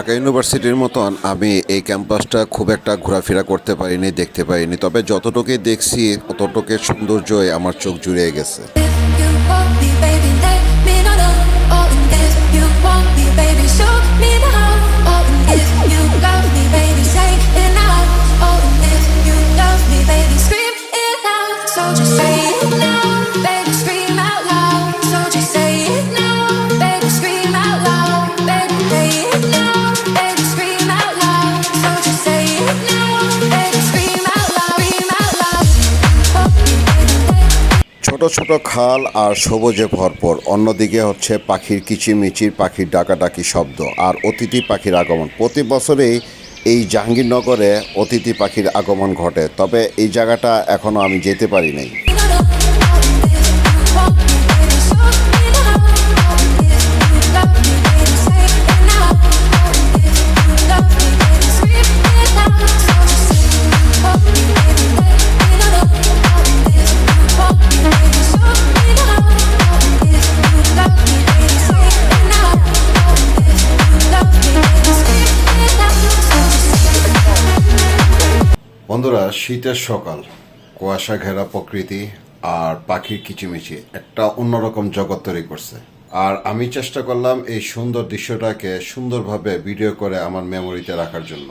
ঢাকা ইউনিভার্সিটির মতন আমি এই ক্যাম্পাসটা খুব একটা ঘোরাফেরা করতে পারিনি, দেখতে পারিনি, তবে যতটুকুই দেখছি ততটুকুই সৌন্দর্যই আমার চোখ জুড়িয়ে গেছে। ছোট ছোট খাল আর সবুজে ভরপুর, অন্যদিকে হচ্ছে পাখির কিচিরমিচির, পাখির ডাকাডাকি শব্দ আর অতিথি পাখির আগমন। প্রতি বছরেই এই জাহাঙ্গীরনগরে অতিথি পাখির আগমন ঘটে, তবে এই জায়গাটা এখনও আমি যেতে পারি নাই। বন্ধুরা, শীতের সকাল, কুয়াশা ঘেরা প্রকৃতি আর পাখির কিচিমিচি একটা অন্যরকম জগৎ তৈরি করছে। আর আমি চেষ্টা করলাম এই সুন্দর দৃশ্যটাকে সুন্দরভাবে ভিডিও করে আমার মেমোরিতে রাখার জন্য।